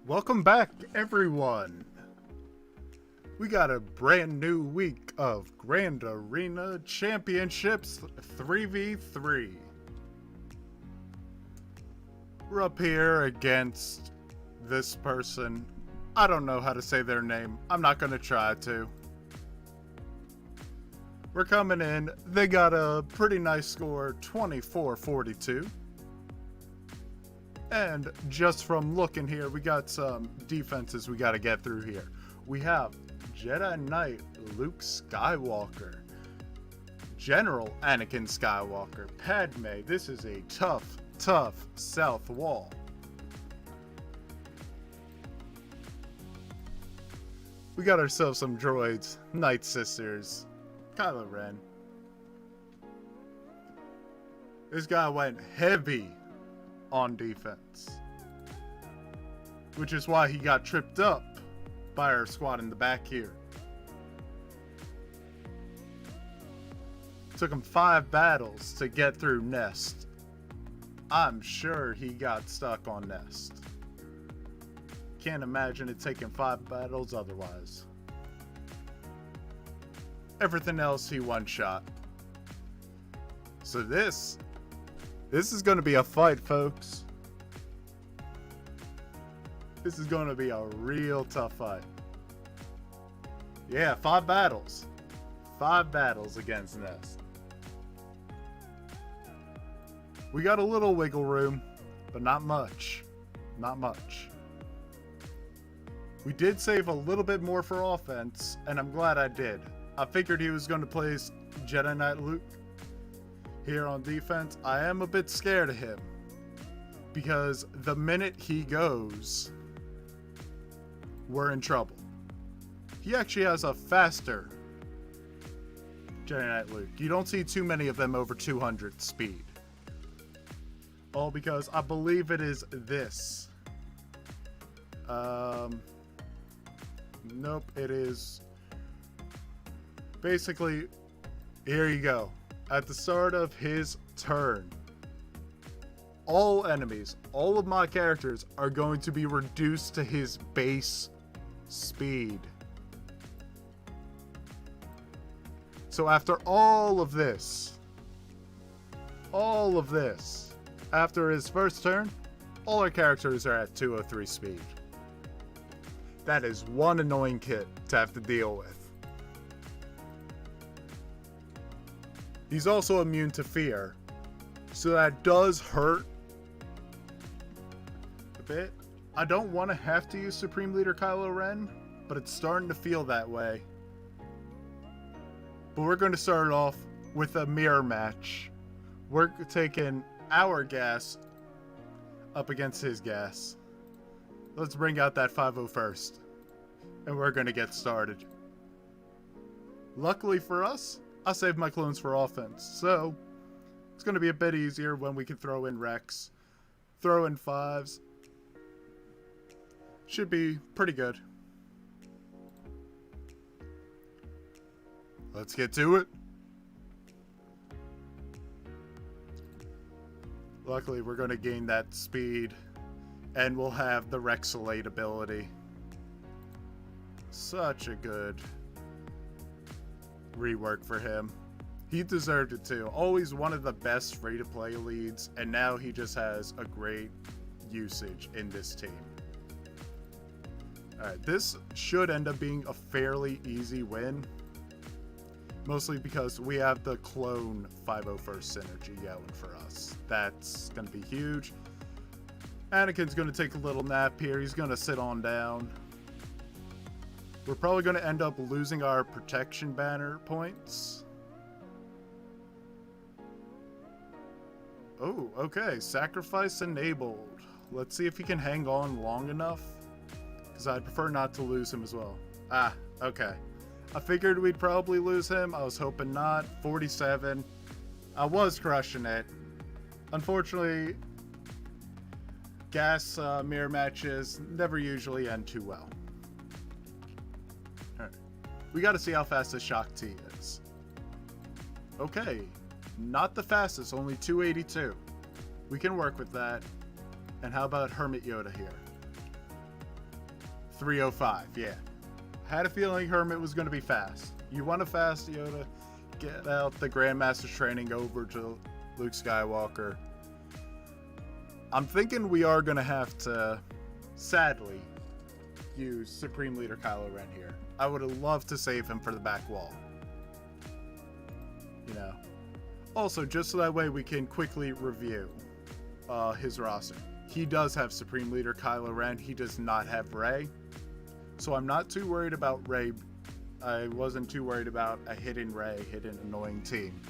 Welcome back, everyone. We got a brand new week of Grand Arena Championships 3v3. We're up here against this person. I don't know how to say their name. I'm not going to try to. We're coming in. They got a pretty nice score, 24-42. And just from looking here, we got some defenses we got to get through here. We have Jedi Knight Luke Skywalker, General Anakin Skywalker, Padme. This is a tough south wall. We got ourselves some droids, Night Sisters, KyberLand. This guy went heavy on defense, which is why he got tripped up by our squad in the back here. Took him 5 battles to get through Nest. I'm sure he got stuck on Nest. Can't imagine it taking 5 battles otherwise. Everything else he one-shot. So this is going to be a fight, folks. This is going to be a real tough fight. Yeah, 5 battles. 5 battles against Nest. We got a little wiggle room, but not much. Not much. We did save a little bit more for offense, and I'm glad I did. I figured he was going to place Jedi Knight Luke here on defense. I am a bit scared of him, because the minute he goes, we're in trouble. He actually has a faster Jedi Knight Luke. You don't see too many of them over 200 speed. All because I believe it is this. Nope, it is. Basically, here you go. At the start of his turn, all enemies, all of my characters are going to be reduced to his base speed. So after all of this, after his first turn, all our characters are at 203 speed. That is one annoying kid to have to deal with. He's also immune to fear, so that does hurt a bit. I don't want to have to use Supreme Leader Kylo Ren, but it's starting to feel that way. But we're going to start off with a mirror match. We're taking our gas up against his gas. Let's bring out that 5-0 first, and we're going to get started. Luckily for us, I saved my clones for offense, so it's going to be a bit easier when we can throw in Rex, throw in 5s. Should be pretty good. Let's get to it. Luckily, we're going to gain that speed, and we'll have the Rexolate ability. Such a good rework for him. He deserved it too. Always one of the best free-to-play leads, and now he just has a great usage in this team. Alright, this should end up being a fairly easy win. Mostly because we have the clone 5-0 first synergy going for us. That's going to be huge. Anakin's going to take a little nap here. He's going to sit on down. We're probably going to end up losing our protection banner points. Oh, okay. Sacrifice enabled. Let's see if he can hang on long enough, because I'd prefer not to lose him as well. Ah, okay. I figured we'd probably lose him. I was hoping not. 47. I was crushing it. Unfortunately, gas mirror matches never usually end too well. Alright. We got to see how fast this Shock T is. Okay. Not the fastest, only 282. We can work with that. And how about Hermit Yoda here? 305, yeah. Had a feeling Hermit was going to be fast. You want a fast Yoda? Get out the Grandmaster's training over to Luke Skywalker. I'm thinking we are going to have to, sadly, use Supreme Leader Kylo Ren here. I would have loved to save him for the back wall. You know. Also, just so that way we can quickly review his roster. He does have Supreme Leader Kylo Ren. He does not have Rey. So I'm not too worried about Rey. I wasn't too worried about a hidden Rey, hidden annoying team.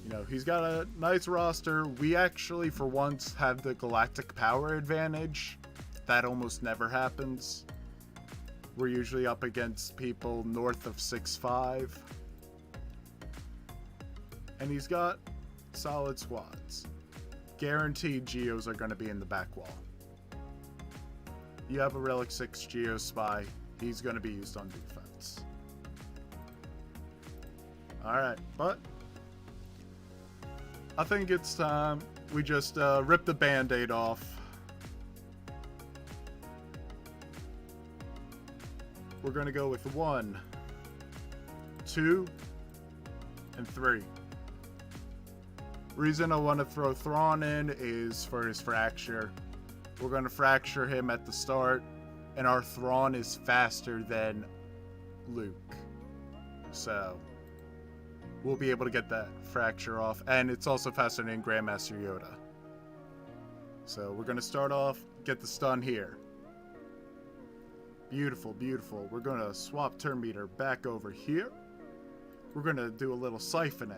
You know, he's got a nice roster. We actually, for once, have the galactic power advantage. That almost never happens. We're usually up against people north of 6'5". And he's got solid squads. Guaranteed Geos are going to be in the back wall. You have a Relic 6 Geo Spy. He's going to be used on defense. Alright, but I think it's time we just rip the band-aid off. We're going to go with 1, 2, and 3. Reason I want to throw Thrawn in is for his fracture. We're going to fracture him at the start, and our Thrawn is faster than Luke. So we'll be able to get that fracture off, and it's also faster than Grandmaster Yoda. So we're going to start off, get the stun here. Beautiful, beautiful. We're going to swap turn meter back over here. We're going to do a little siphoning.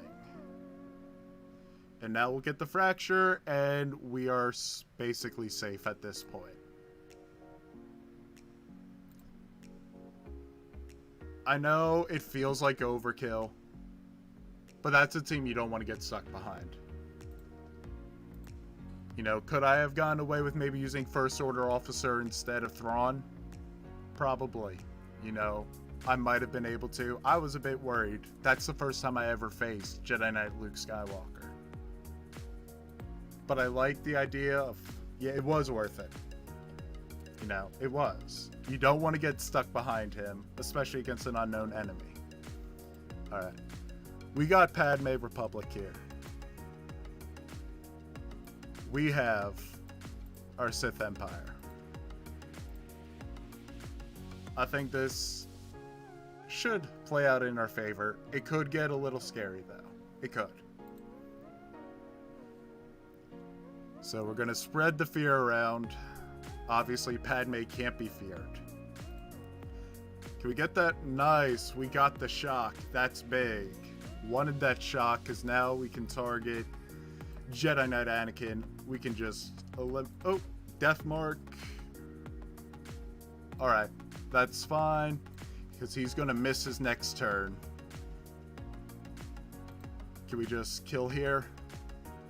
And now we'll get the fracture, and we are basically safe at this point. I know it feels like overkill, but that's a team you don't want to get stuck behind. You know, could I have gone away with maybe using First Order Officer instead of Thrawn? Probably. You know, I might have been able to. I was a bit worried. That's the first time I ever faced Jedi Knight Luke Skywalker. But I like the idea of, yeah, it was worth it. You know, it was. You don't want to get stuck behind him, especially against an unknown enemy. Alright. We got Padme Republic here. We have our Sith Empire. I think this should play out in our favor. It could get a little scary, though. It could. So we're going to spread the fear around. Obviously, Padme can't be feared. Can we get that? Nice. We got the shock. That's big. Wanted that shock because now we can target Jedi Knight Anakin. We can just... Oh, Death Mark. Alright. That's fine. Because he's going to miss his next turn. Can we just kill here?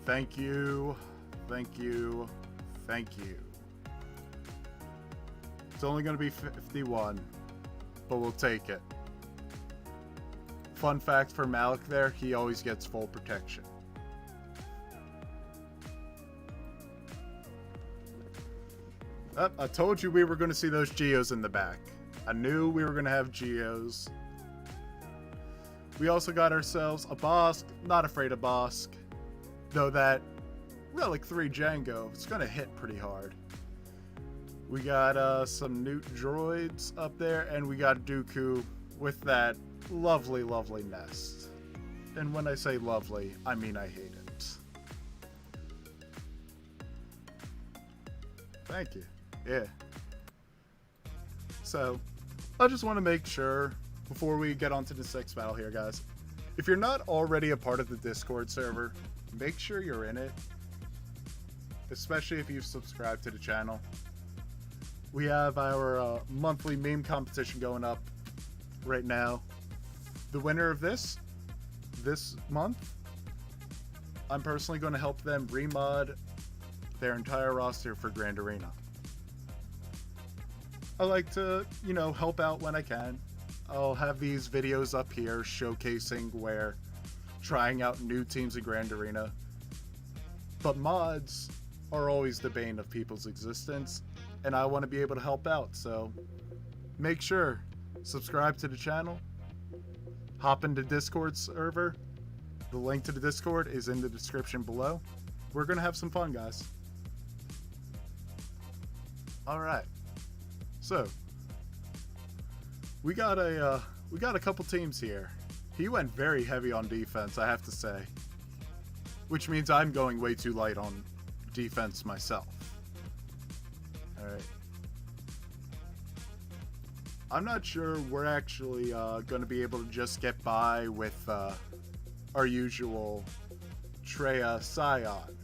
Thank you. Thank you. Thank you. It's only going to be 51, but we'll take it. Fun fact for Malik there, he always gets full protection. Oh, I told you we were going to see those Geos in the back. I knew we were going to have Geos. We also got ourselves a Bosk. Not afraid of Bosk. Though that Relic 3 Django, it's going to hit pretty hard. We got some Newt droids up there, and we got Dooku with that lovely, lovely nest. And when I say lovely, I mean I hate it. Thank you. Yeah. So, I just want to make sure, before we get on to the next battle here, guys, if you're not already a part of the Discord server, make sure you're in it. Especially if you've subscribed to the channel. We have our monthly meme competition going up right now. The winner of this month, I'm personally going to help them remod their entire roster for Grand Arena. I like to, you know, help out when I can. I'll have these videos up here showcasing where trying out new teams in Grand Arena. But mods are always the bane of people's existence. and I want to be able to help out. So make sure, subscribe to the channel, hop into Discord server. The link to the Discord is in the description below. We're going to have some fun, guys. All right. So we got a couple teams here. He went very heavy on defense, I have to say, which means I'm going way too light on defense myself. All right. I'm not sure we're actually going to be able to just get by with our usual Treya Scion.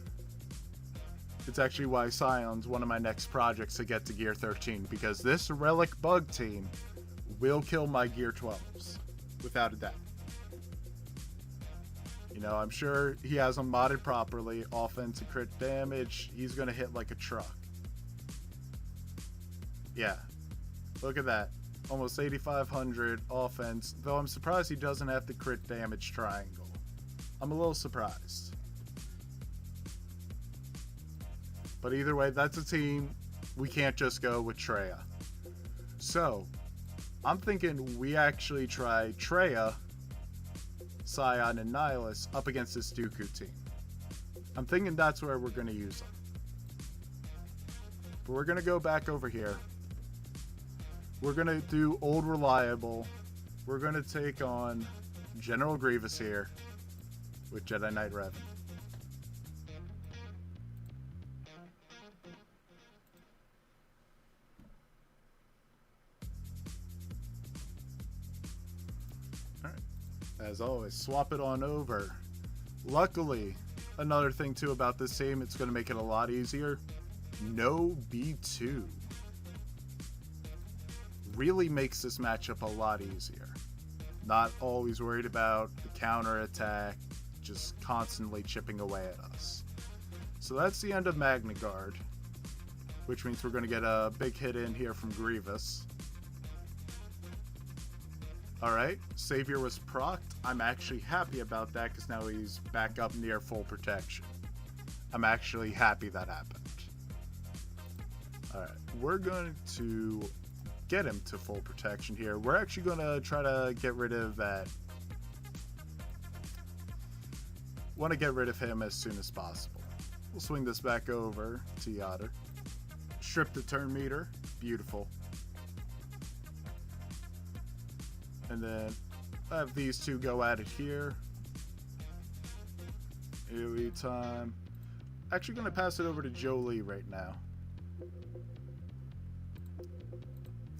It's actually why Scion's one of my next projects to get to Gear 13, because this Relic Bug team will kill my Gear 12s, without a doubt. You know, I'm sure he has them modded properly, offense and crit damage, he's going to hit like a truck. Yeah, look at that. Almost 8,500 offense, though I'm surprised he doesn't have the crit damage triangle. I'm a little surprised. But either way, that's a team. We can't just go with Treya. So, I'm thinking we actually try Treya, Scion, and Nihilus up against this Dooku team. I'm thinking that's where we're going to use them. But we're going to go back over here. We're going to do Old Reliable. We're going to take on General Grievous here with Jedi Knight Revan. Alright. As always, swap it on over. Luckily, another thing too about this team, it's going to make it a lot easier. No B2. Really makes this matchup a lot easier. Not always worried about the counter attack, just constantly chipping away at us. So that's the end of Magna Guard, which means we're going to get a big hit in here from Grievous. Alright, Savior was procced. I'm actually happy about that because now he's back up near full protection. I'm actually happy that happened. Alright, we're going to get him to full protection here. We're actually going to try to get rid of that. Want to get rid of him as soon as possible. We'll swing this back over to Yoder. Strip the turn meter. Beautiful. And then have these two go at it here. AoE time. Actually going to pass it over to Jolie right now.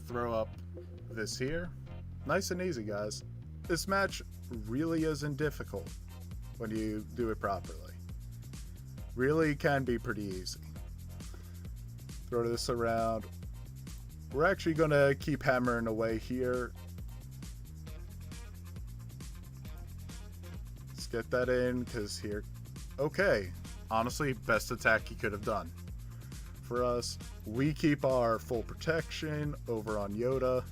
Throw up this here. Nice and easy, guys. This match really isn't difficult when you do it properly. Really can be pretty easy. Throw this around. We're actually going to keep hammering away here. Let's get that in, because here... Okay. Honestly, best attack he could have done. For us, we keep our full protection over on Yoda.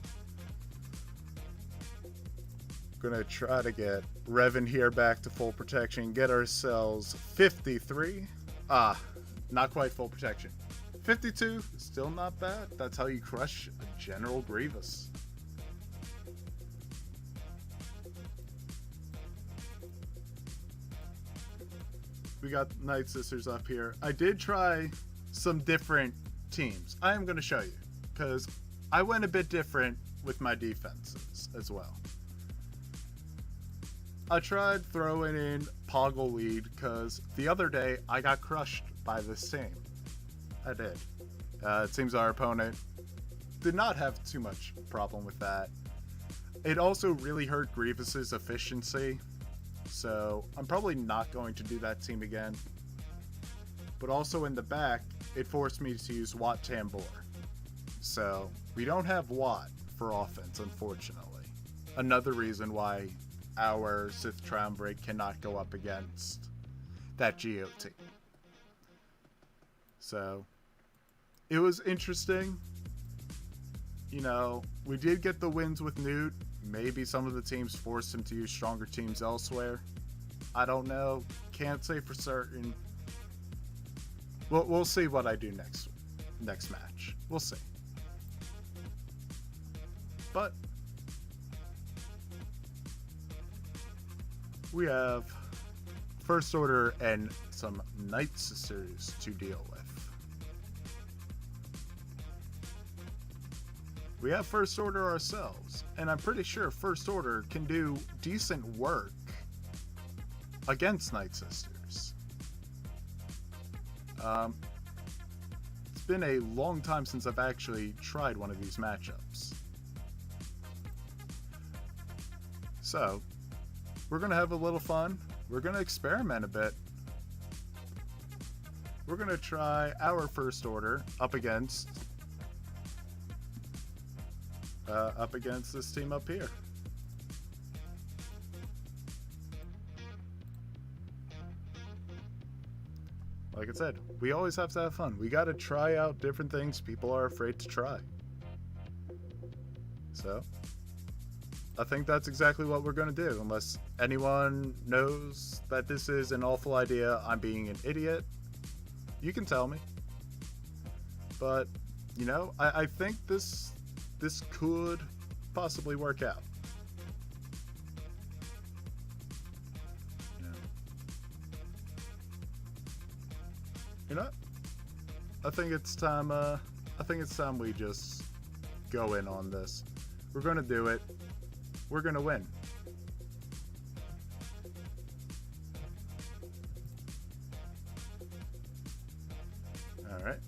Gonna try to get Revan here back to full protection, get ourselves 53. Not quite full protection. 52, still not bad. That's how you crush a General Grievous. We got Night Sisters up here. I did try some different teams. I am going to show you, because I went a bit different with my defenses as well. I tried throwing in Poggle lead because the other day I got crushed by the same. I did. It seems our opponent did not have too much problem with that. It also really hurt Grievous's efficiency, so I'm probably not going to do that team again. But also in the back, it forced me to use Wat Tambor. So we don't have Wat for offense, unfortunately. Another reason why our Sith Triumvirate cannot go up against that GOT. So it was interesting. You know, we did get the wins with Newt. Maybe some of the teams forced him to use stronger teams elsewhere. I don't know. Can't say for certain. We'll see what I do next match. We'll see. But we have First Order and some Night Sisters to deal with. We have First Order ourselves, and I'm pretty sure First Order can do decent work against Night Sisters. It's been a long time since I've actually tried one of these matchups. So, we're going to have a little fun. We're going to experiment a bit. We're going to try our First Order up against this team up here. Like I said, we always have to have fun. We got to try out different things people are afraid to try. So, I think that's exactly what we're going to do. Unless anyone knows that this is an awful idea, I'm being an idiot, you can tell me. But, you know, I think this could possibly work out. You know, I think it's time. I think it's time we just go in on this. We're gonna do it. We're gonna win. All right.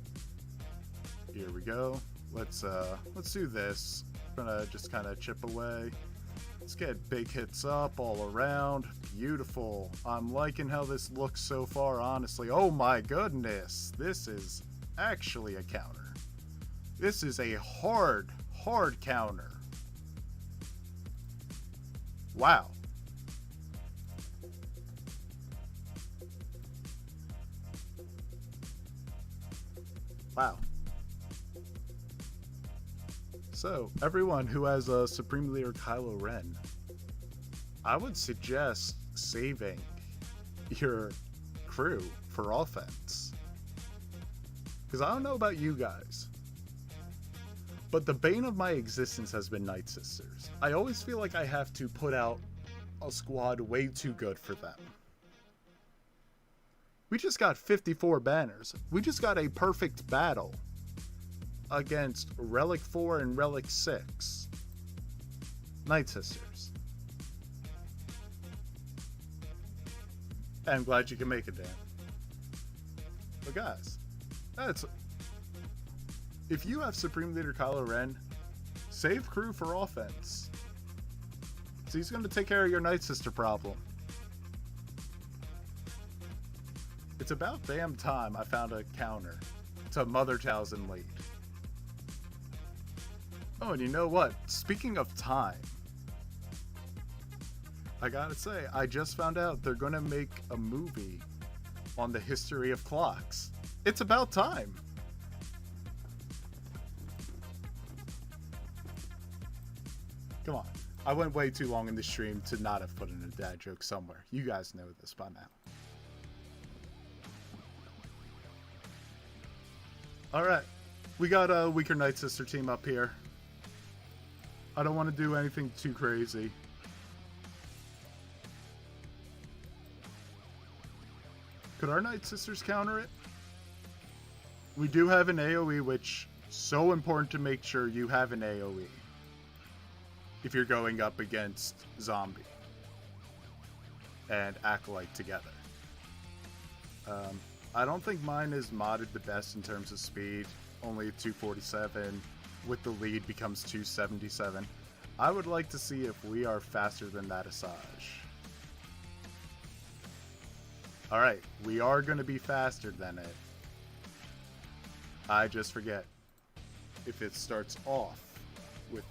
Here we go. Let's do this. I'm gonna just kind of chip away. Let's get big hits up all around. Beautiful. I'm liking how this looks so far, honestly. Oh my goodness. This is actually a counter. This is a hard counter. Wow. Wow. So, everyone who has a Supreme Leader KyberLand, I would suggest saving your crew for offense. Because I don't know about you guys, but the bane of my existence has been Night Sisters. I always feel like I have to put out a squad way too good for them. We just got 54 banners. We just got a perfect battle against Relic 4 and Relic 6 Night Sisters. I'm glad you can make it, Dan. But guys, if you have Supreme Leader KyberLand, save crew for offense. So he's going to take care of your Night Sister problem. It's about damn time I found a counter to Mother Townsend lead. Oh, and you know what? Speaking of time, I gotta say, I just found out they're gonna make a movie on the history of clocks. It's about time. Come on. I went way too long in the stream to not have put in a dad joke somewhere. You guys know this by now. Alright. We got a weaker Night Sister team up here. I don't want to do anything too crazy. Could our Night Sisters counter it? We do have an AoE, which is so important to make sure you have an AoE if you're going up against Zombie and Acolyte together. I don't think mine is modded the best in terms of speed. Only 247. With the lead becomes 277. I would like to see if we are faster than that Asajj. Alright, we are going to be faster than it. I just forget if it starts off with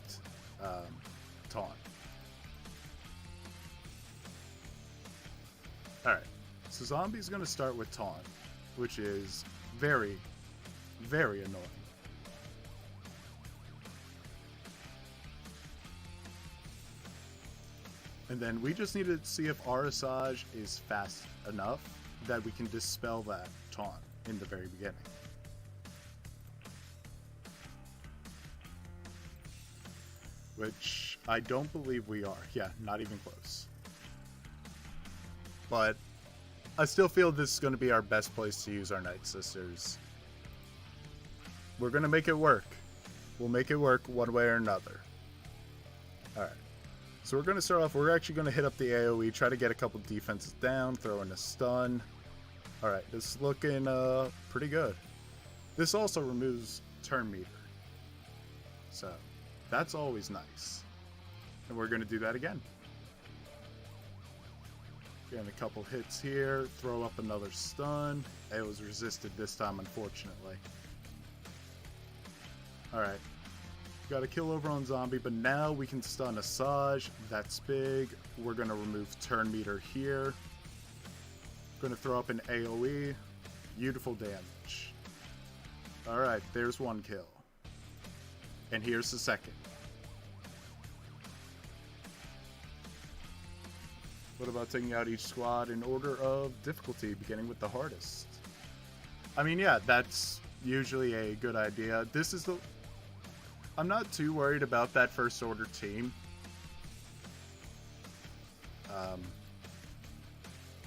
taunt. Alright, so Zombie's going to start with taunt, which is very, very annoying. And then we just need to see if our Asajj is fast enough that we can dispel that taunt in the very beginning. which I don't believe we are. Yeah, not even close. But I still feel this is going to be our best place to use our Night Sisters. We're going to make it work. We'll make it work one way or another. Alright. So we're going to start off, we're actually going to hit up the AoE, try to get a couple defenses down, throw in a stun. Alright, this is looking pretty good. This also removes turn meter. So, that's always nice. And we're going to do that again. Getting a couple hits here, throw up another stun. It was resisted this time, unfortunately. Alright. Got a kill over on zombie, but now we can stun Asajj. That's big. We're going to remove turn meter here. Going to throw up an AoE. Beautiful damage. Alright, there's one kill. And here's the second. What about taking out each squad in order of difficulty, beginning with the hardest? I mean, yeah, that's usually a good idea. This is the... I'm not too worried about that first order team.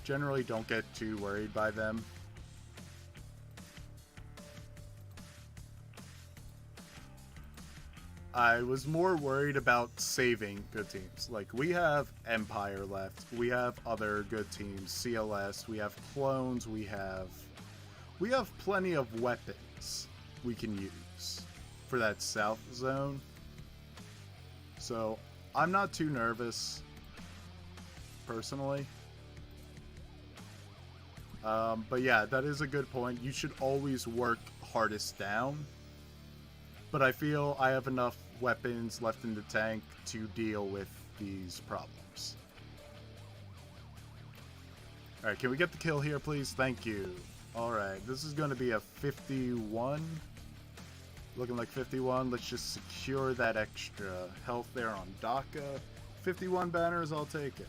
Generally don't get too worried by them. I was more worried about saving good teams. Like, we have Empire left. We have other good teams. CLS. We have clones. We have plenty of weapons we can use for that south zone. So, I'm not too nervous, personally. But yeah, that is a good point. You should always work hardest down. But I feel I have enough weapons left in the tank to deal with these problems. Alright, can we get the kill here, please? Thank you. Alright, this is going to be a 51. Looking like 51. Let's just secure that extra health there on Daka. 51 banners, I'll take it.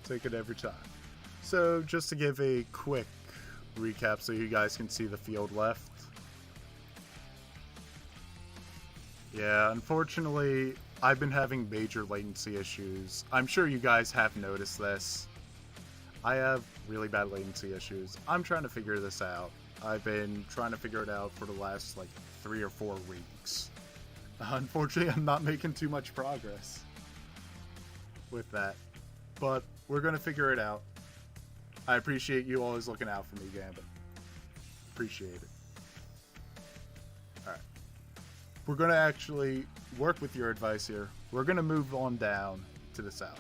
Take it every time. So, just to give a quick recap so you guys can see the field left. Yeah, unfortunately, I've been having major latency issues. I'm sure you guys have noticed this. I have really bad latency issues. I'm trying to figure this out. I've been trying to figure it out for the last, 3 or 4 weeks. Unfortunately, I'm not making too much progress with that. But we're going to figure it out. I appreciate you always looking out for me, Gambit. Appreciate it. Alright. We're going to actually work with your advice here. We're going to move on down to the south.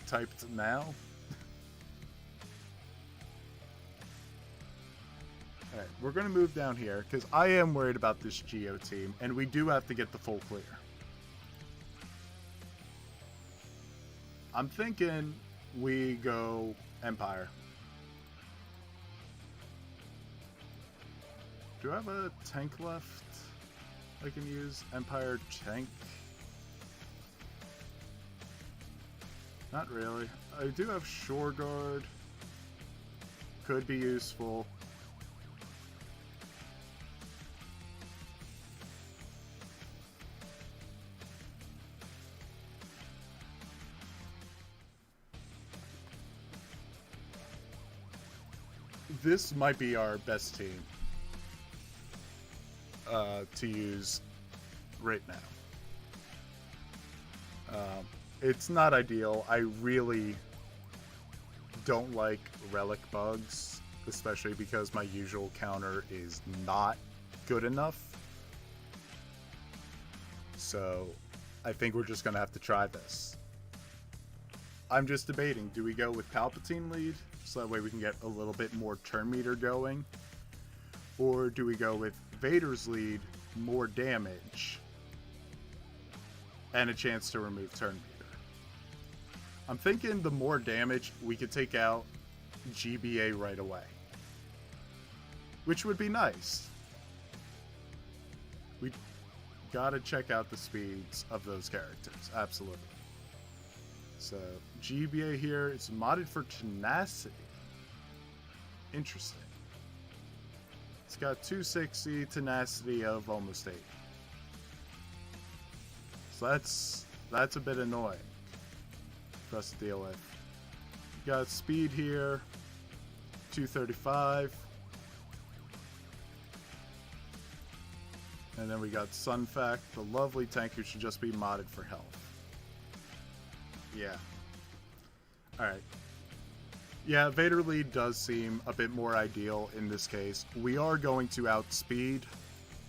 Typed now. Alright, we're going to move down here because I am worried about this Geo team, and we do have to get the full clear. I'm thinking we go Empire. Do I have a tank left I can use? Empire tank? Not really. I do have Shore Guard. Could be useful. This might be our best team to use right now. It's not ideal. I really don't like relic bugs, especially because my usual counter is not good enough. So I think we're just going to have to try this. I'm just debating, do we go with Palpatine lead, so that way we can get a little bit more turn meter going? Or do we go with Vader's lead, more damage, and a chance to remove turn meter? I'm thinking the more damage, we could take out GBA right away. Which would be nice. We gotta check out the speeds of those characters, absolutely. So, GBA here is modded for tenacity. Interesting. It's got 260, tenacity of almost 8. So that's a bit annoying for us to deal with. You got speed here, 235. And then we got Sun Fact, the lovely tank who should just be modded for health. Yeah. Alright. Yeah, Vader lead does seem a bit more ideal in this case. We are going to outspeed.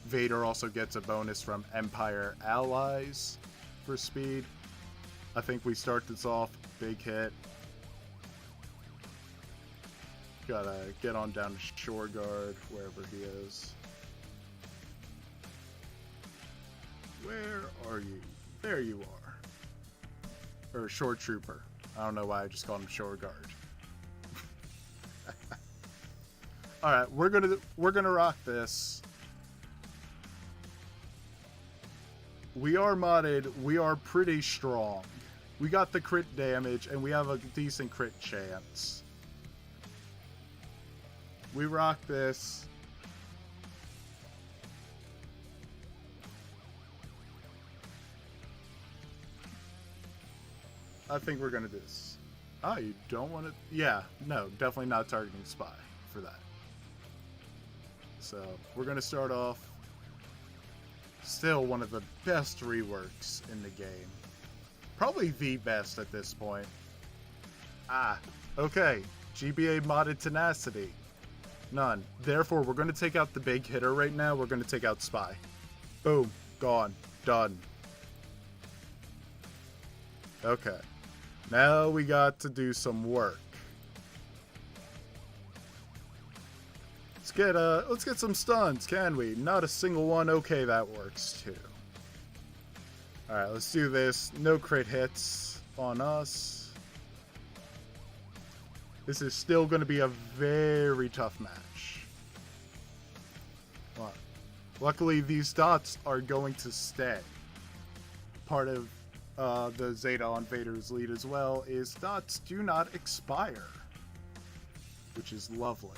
Vader also gets a bonus from Empire allies for speed. I think we start this off, big hit. Gotta get on down to Shore Guard, wherever he is. Where are you? There you are. Or Shore Trooper. I don't know why I just called him Shore Guard. Alright, we're gonna rock this. We are modded, we are pretty strong. We got the crit damage and we have a decent crit chance. We rock this. I think we're gonna do this. Oh, you don't want to? Yeah, no, definitely not targeting Spy for that. So, we're gonna start off. Still one of the best reworks in the game. Probably the best at this point. Ah, okay. GBA modded tenacity. None. Therefore, we're gonna take out the big hitter right now. We're gonna take out Spy. Boom. Gone. Done. Okay. Now we got to do some work. Let's get some stuns, can we? Not a single one. Okay, that works too. Alright, let's do this. No crit hits on us. This is still going to be a very tough match. Well, luckily, these dots are going to stay. Part of the Zeta on Vader's lead as well is dots do not expire, which is lovely.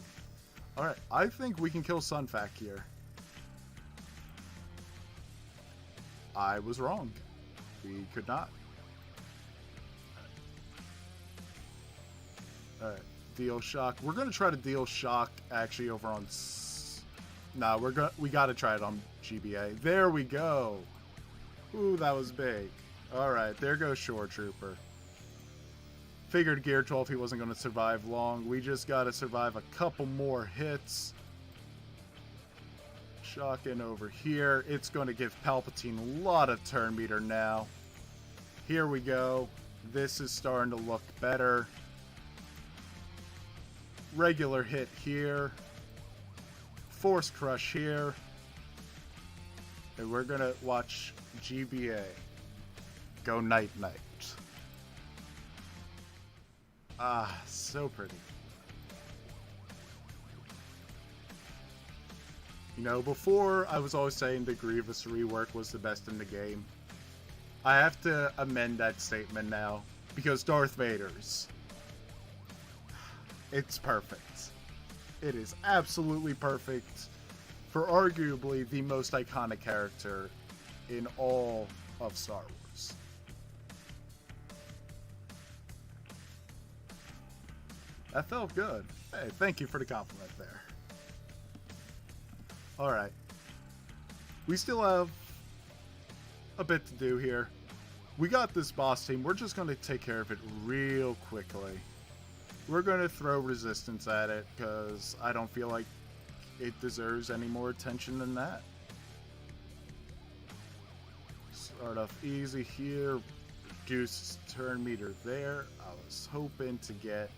Alright, I think we can kill Sunfac here. I was wrong. We could not. Alright, deal shock. We're gonna try to deal shock actually over on... Nah, we gotta try it on GBA. There we go. Ooh, that was big. Alright, there goes Shore Trooper. Figured Gear 12 he wasn't going to survive long. We just got to survive a couple more hits. Shock in over here. It's going to give Palpatine a lot of turn meter now. Here we go. This is starting to look better. Regular hit here. Force Crush here. And we're going to watch GBA go night-night. Ah, so pretty. You know, before I was always saying the Grievous rework was the best in the game. I have to amend that statement now, because Darth Vader's. It's perfect. It is absolutely perfect for arguably the most iconic character in all of Star Wars. That felt good. Hey, thank you for the compliment there. Alright. We still have a bit to do here. We got this boss team. We're just going to take care of it real quickly. We're going to throw resistance at it because I don't feel like it deserves any more attention than that. Start off easy here. Reduce turn meter there. I was hoping to get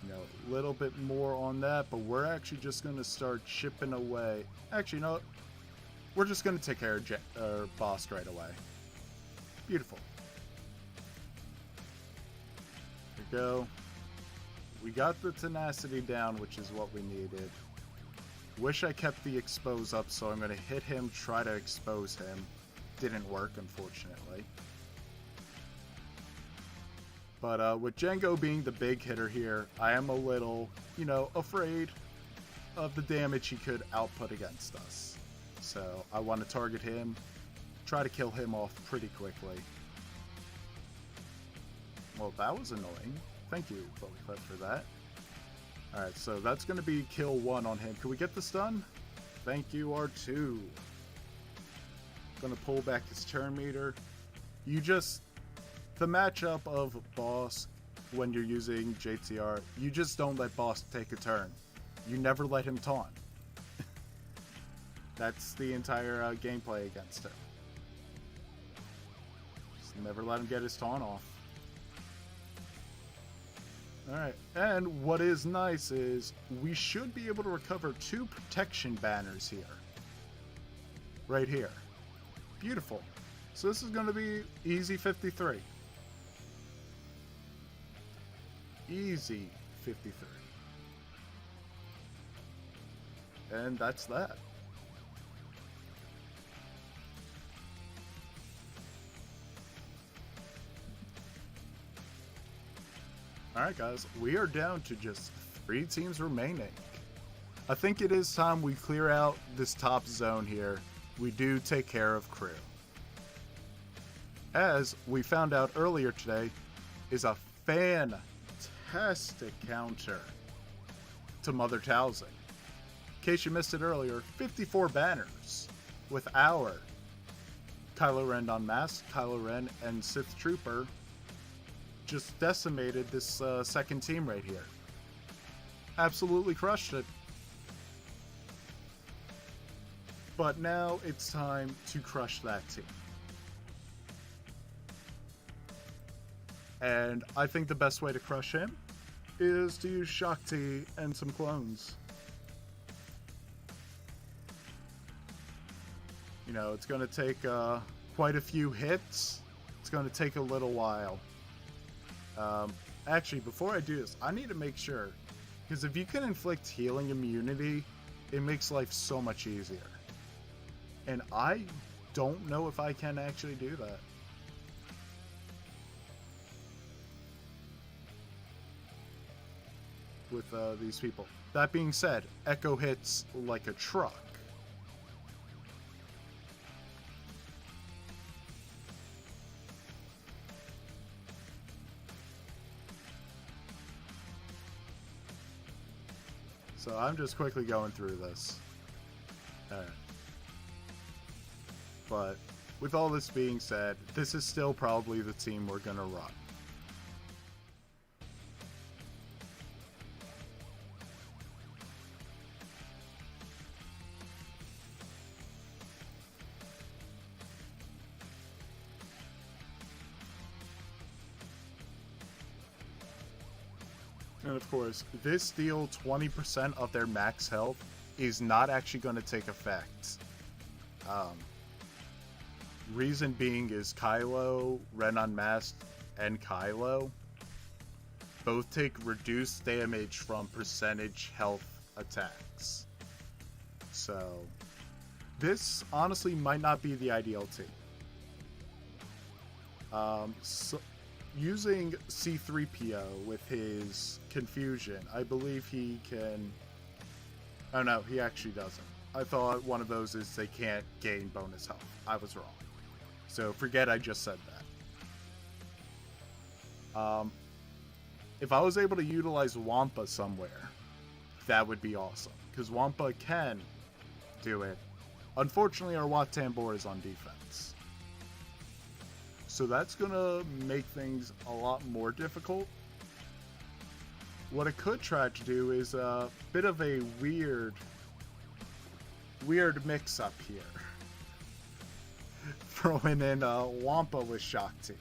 a little bit more on that, but we're actually just going to start chipping away. Actually, no, we're just going to take care of boss right away. Beautiful. There we go. We got the tenacity down, which is what we needed. Wish I kept the expose up, so I'm going to hit him, try to expose him. Didn't work, unfortunately. But with Django being the big hitter here, I am a little, afraid of the damage he could output against us. So I want to target him, try to kill him off pretty quickly. Well, that was annoying. Thank you, Bullcliff, for that. Alright, so that's going to be kill 1 on him. Can we get the stun? Thank you, R2. Gonna pull back his turn meter. The matchup of boss when you're using JTR, you just don't let boss take a turn. You never let him taunt. That's the entire gameplay against him. Just never let him get his taunt off. Alright, and what is nice is we should be able to recover 2 protection banners here. Right here. Beautiful. So this is going to be easy 53. Easy 53. And that's that. Alright guys, we are down to just 3 teams remaining. I think it is time we clear out this top zone here. We do take care of crew. As we found out earlier today, is a fantastic counter to Mother Talzin. In case you missed it earlier, 54 banners with our Kylo Ren on Mask, Kylo Ren, and Sith Trooper just decimated this second team right here. Absolutely crushed it. But now it's time to crush that team. And I think the best way to crush him is to use Shakti and some clones. It's going to take quite a few hits. It's going to take a little while. Actually, before I do this, I need to make sure. Because if you can inflict healing immunity, it makes life so much easier. And I don't know if I can actually do that. With these people. That being said, Echo hits like a truck. So I'm just quickly going through this. Alright. But with all this being said, this is still probably the team we're gonna run. And of course, this deal 20% of their max health is not actually going to take effect. Reason being is Kylo, Ren Unmasked, and Kylo both take reduced damage from percentage health attacks. So, this honestly might not be the ideal team. Using C-3PO with his confusion, I believe he can... Oh no, he actually doesn't. I thought one of those is they can't gain bonus health. I was wrong. So forget I just said that. If I was able to utilize Wampa somewhere, that would be awesome. Because Wampa can do it. Unfortunately, our Wat Tambor is on defense. So that's going to make things a lot more difficult. What I could try to do is a bit of a weird mix-up here. Throwing in Wampa with Shakti.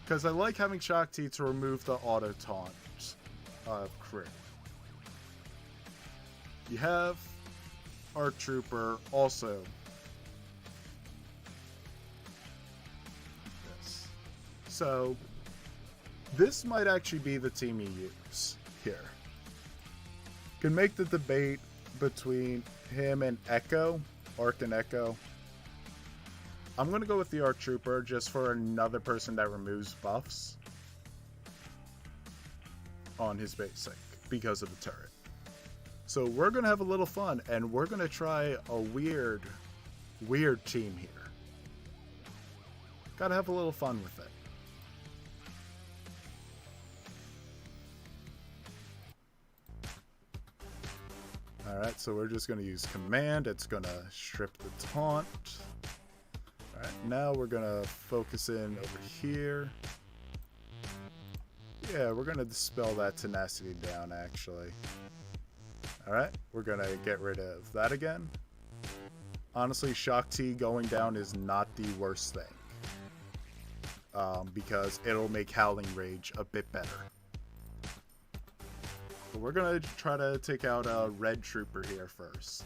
Because I like having Shakti to remove the auto-taunt of crew. You have our Trooper also. Yes. So, this might actually be the team you use here. Can make the debate between him and Echo, Arc and Echo. I'm going to go with the Arc Trooper just for another person that removes buffs on his basic because of the turret. So we're going to have a little fun, and we're going to try a weird team here. Gotta have a little fun with it. Alright, so we're just going to use command. It's going to strip the taunt. Alright, now we're going to focus in over here. Yeah, we're going to dispel that tenacity down, actually. Alright, we're going to get rid of that again. Honestly, Shock T going down is not the worst thing. Because it'll make Howling Rage a bit better. But we're going to try to take out a Red Trooper here first.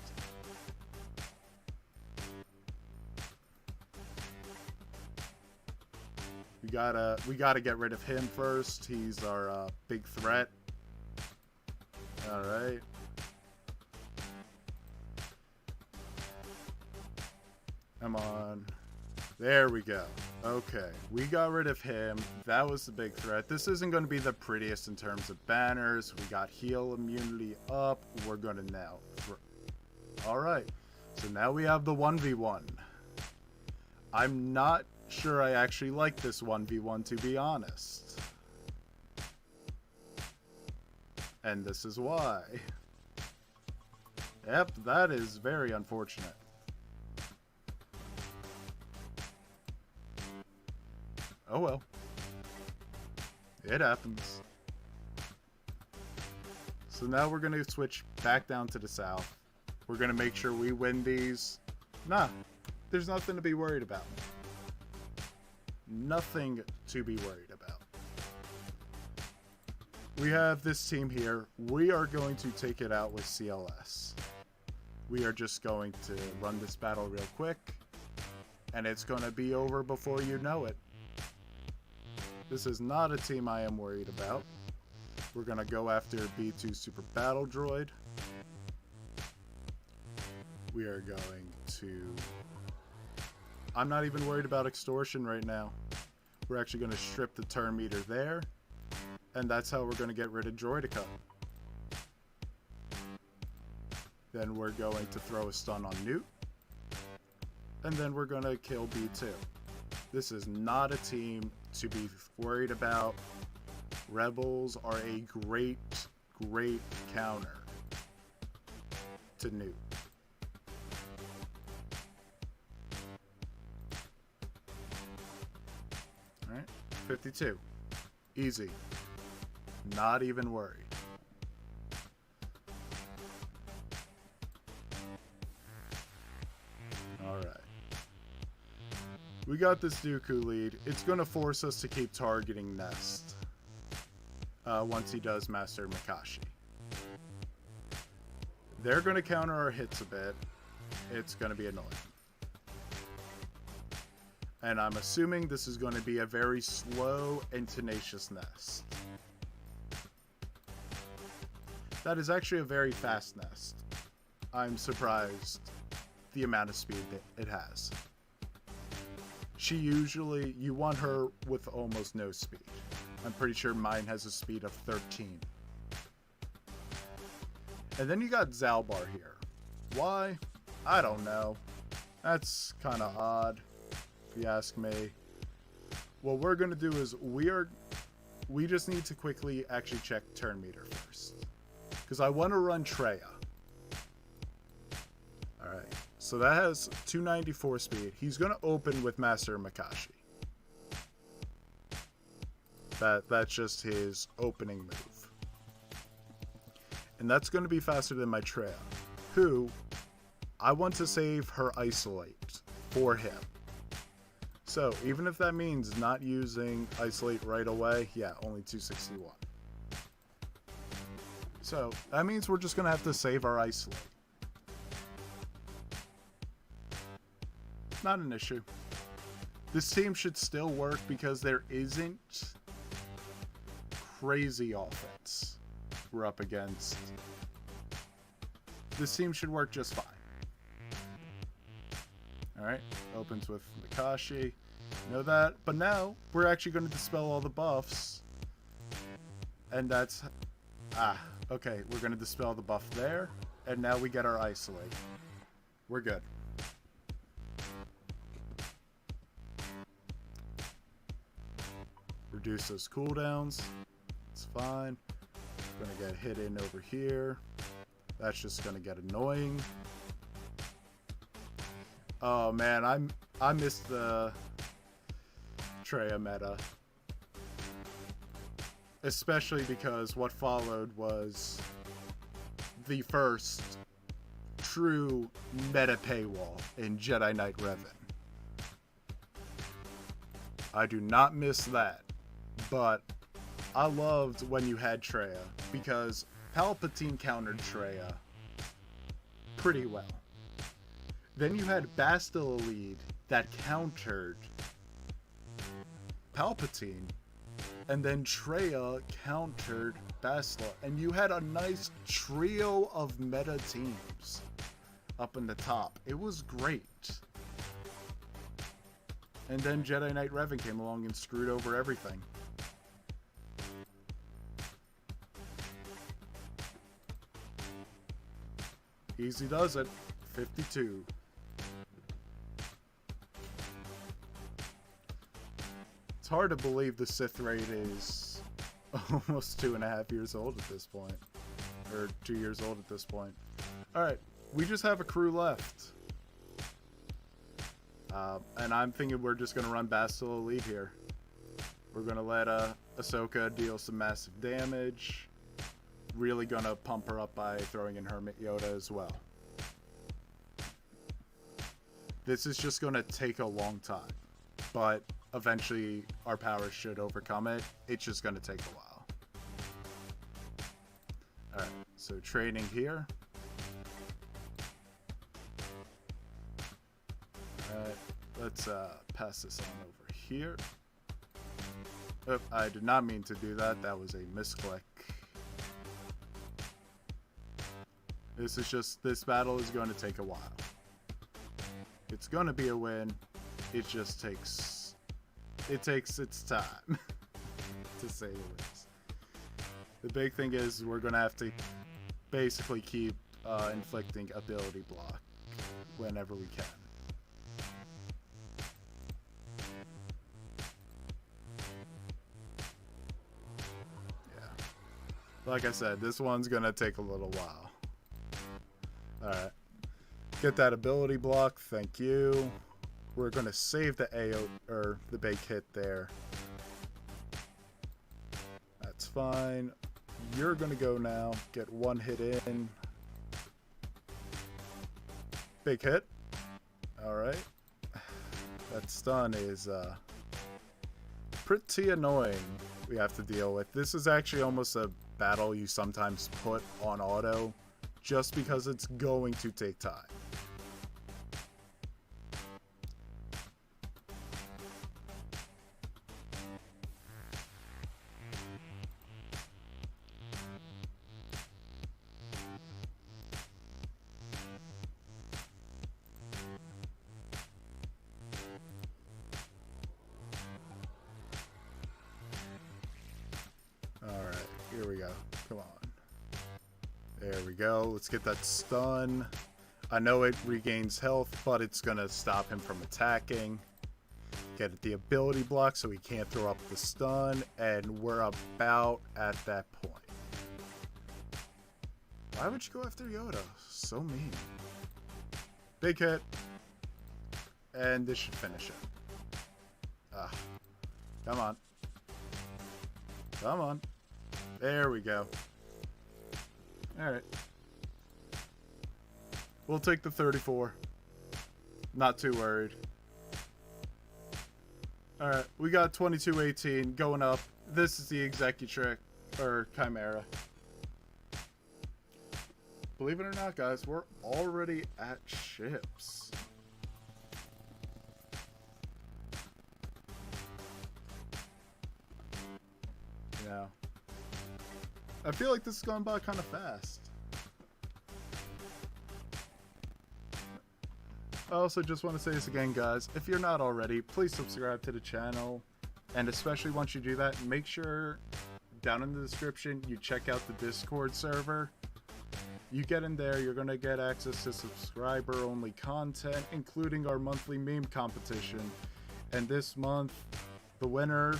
We gotta get rid of him first. He's our big threat. Alright. Come on. There we go. Okay, we got rid of him. That was the big threat. This isn't going to be the prettiest in terms of banners. We got heal immunity up. We're going to now... Alright, so now we have the 1v1. I'm not sure I actually like this 1v1, to be honest. And this is why. Yep, that is very unfortunate. Oh well. It happens. So now we're going to switch back down to the south. We're going to make sure we win these. Nah, there's nothing to be worried about. Nothing to be worried about. We have this team here. We are going to take it out with CLS. We are just going to run this battle real quick. And it's going to be over before you know it. This is not a team I am worried about. We're going to go after B2 Super Battle Droid. We are going to... I'm not even worried about extortion right now. We're actually going to strip the turn meter there. And that's how we're going to get rid of Droidica. Then we're going to throw a stun on Newt. And then we're going to kill B2. This is not a team to be worried about. Rebels are a great counter to Newt. Alright, 52. Easy. Not even worried. Alright. We got this Dooku lead. It's going to force us to keep targeting Nest. Once he does Master Makashi. They're going to counter our hits a bit. It's going to be annoying. And I'm assuming this is going to be a very slow and tenacious Nest. That is actually a very fast Nest. I'm surprised the amount of speed that it has. She usually, you want her with almost no speed. I'm pretty sure mine has a speed of 13. And then you got Zalbar here. Why? I don't know. That's kind of odd, if you ask me. What we're going to do is we just need to quickly actually check turn meter first. Because I want to run Treya. Alright, so that has 294 speed. He's going to open with Master Makashi. That's just his opening move. And that's going to be faster than my Treya, who I want to save her Isolate for him. So even if that means not using Isolate right away, yeah, only 261. So that means we're just going to have to save our Isolate. Not an issue. This team should still work because there isn't crazy offense we're up against. This team should work just fine. Alright, opens with Makashi. Know that. But now, we're actually going to dispel all the buffs. And that's... okay, we're going to dispel the buff there. And now we get our Isolate. We're good. Reduce those cooldowns. It's fine. Gonna get hit in over here. That's just gonna get annoying. Oh man, I missed the Treya meta. Especially because what followed was the first true meta paywall in Jedi Knight Revan. I do not miss that. But I loved when you had Treya, because Palpatine countered Treya pretty well. Then you had Bastila lead that countered Palpatine, and then Treya countered Bastila, and you had a nice trio of meta teams up in the top. It was great. And then Jedi Knight Revan came along and screwed over everything. Easy does it. 52. It's hard to believe the Sith Raid is almost 2.5 years old at this point. Or 2 years old at this point. Alright, we just have a crew left. And I'm thinking we're just going to run Bastila lead here. We're going to let Ahsoka deal some massive damage. Really going to pump her up by throwing in Hermit Yoda as well. This is just going to take a long time. But eventually our powers should overcome it. It's just going to take a while. Alright, so training here. Alright, let's pass this on over here. Oh, I did not mean to do that. That was a misclick. This battle is going to take a while. It's going to be a win. It just takes its time, to say the least. The big thing is we're going to have to basically keep inflicting ability block whenever we can. Yeah. Like I said, this one's going to take a little while. Alright. Get that ability block, thank you. We're gonna save the AO or the big hit there. That's fine. You're gonna go now, get one hit in. Big hit. Alright. That stun is pretty annoying we have to deal with. This is actually almost a battle you sometimes put on auto, just because it's going to take time. Alright, here we go. Come on. There we go. Let's get that stun. I know it regains health, but it's going to stop him from attacking. Get the ability block so he can't throw up the stun, and we're about at that point. Why would you go after Yoda? So mean. Big hit. And this should finish it. Ah. Come on. Come on. There we go. Alright. We'll take the 34. Not too worried. Alright, we got 2218 going up. This is the Executrix, or Chimera. Believe it or not, guys, we're already at ships. Yeah. I feel like this is going by kind of fast. I also just want to say this again, guys. If you're not already, please subscribe to the channel. And especially once you do that, make sure down in the description you check out the Discord server. You get in there, you're going to get access to subscriber-only content, including our monthly meme competition. And this month, the winner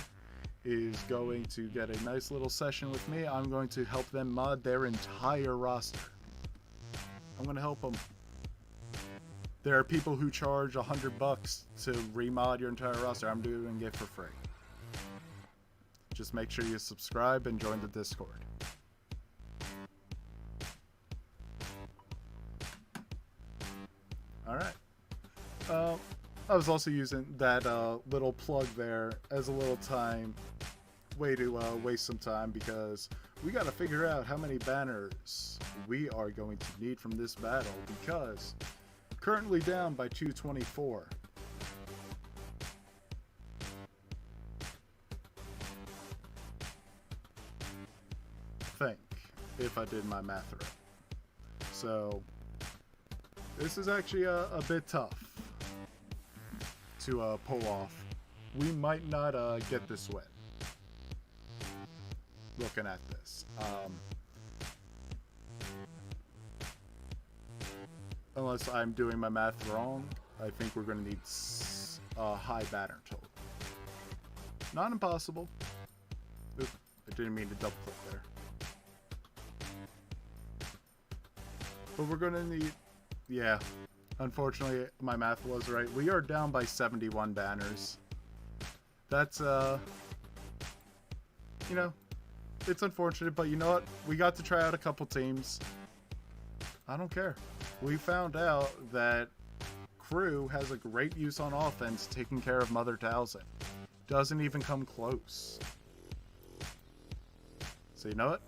is going to get a nice little session with me. I'm going to help them mod their entire roster. I'm going to help them. There are people who charge $100 to remod your entire roster. I'm doing it for free. Just make sure you subscribe and join the Discord. Alright. I was also using that little plug there as a little way to waste some time, because we got to figure out how many banners we are going to need from this battle, because currently down by 224. Think, if I did my math right. So this is actually a bit tough to pull off. We might not get this win. Looking at this. Unless I'm doing my math wrong, I think we're going to need a high banner total. Not impossible. Oop, I didn't mean to double click there. But we're going to need... Yeah, unfortunately, my math was right. We are down by 71 banners. That's, you know, it's unfortunate, but you know what? We got to try out a couple teams. I don't care. We found out that Crew has a great use on offense taking care of Mother Townsend. Doesn't even come close. So you know what?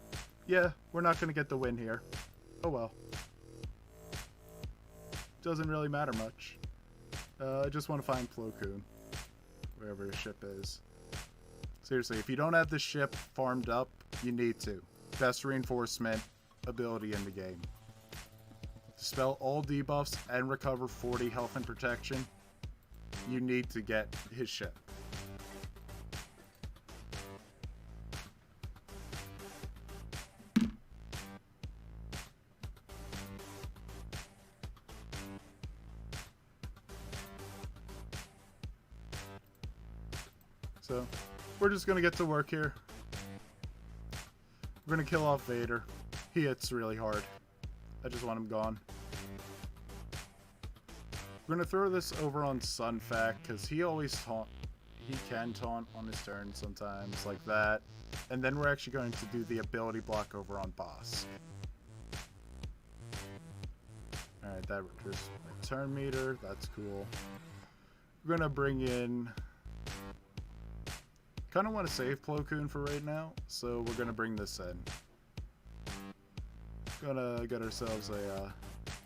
Yeah, we're not going to get the win here. Oh well. Doesn't really matter much. I just want to find Plo Koon, wherever his ship is. Seriously, if you don't have this ship farmed up, you need to. Best reinforcement ability in the game. Dispel all debuffs and recover 40 health and protection. You need to get his ship. So, we're just gonna get to work here. We're gonna kill off Vader. He hits really hard. I just want him gone. We're gonna throw this over on Sunfac, because he always he can taunt on his turn sometimes, like that. And then we're actually going to do the ability block over on Boss. Alright, that reduces my turn meter. That's cool. We're gonna bring in... Kind of want to save Plo Koon for right now, so we're gonna bring this in. Gonna get ourselves a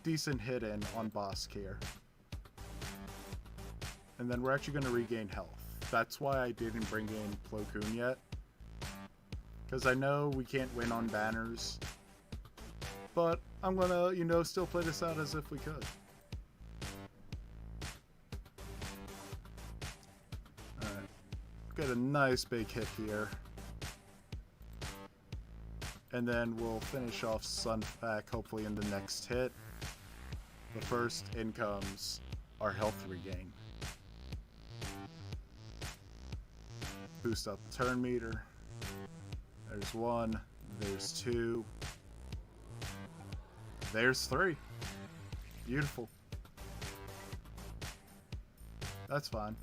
decent hit in on Boss here. And then we're actually gonna regain health. That's why I didn't bring in Plo Koon yet. Because I know we can't win on banners. But I'm gonna, you know, still play this out as if we could. Get a nice big hit here. And then we'll finish off Sunfac hopefully in the next hit. But first in comes our health regain. Boost up the turn meter. There's 1, there's 2, there's 3. Beautiful. That's fine.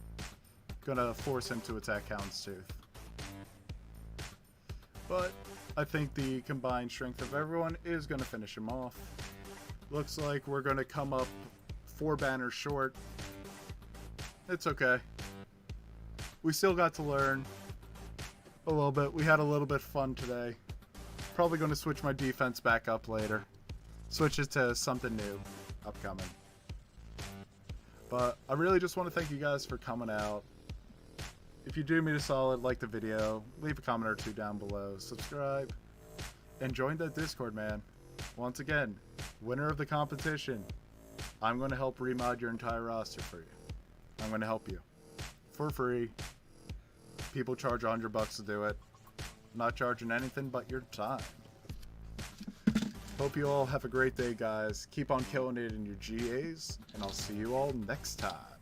Gonna force him to attack Houndstooth. But I think the combined strength of everyone is gonna finish him off. Looks like we're gonna come up 4 banners short. It's okay. We still got to learn a little bit. We had a little bit of fun today. Probably gonna switch my defense back up later. Switch it to something new upcoming. But I really just want to thank you guys for coming out. If you do me a solid, like the video, leave a comment or 2 down below, subscribe, and join that Discord, man. Once again, winner of the competition, I'm going to help remod your entire roster for you. I'm going to help you. For free. People charge $100 to do it. I'm not charging anything but your time. Hope you all have a great day, guys. Keep on killing it in your GAs, and I'll see you all next time.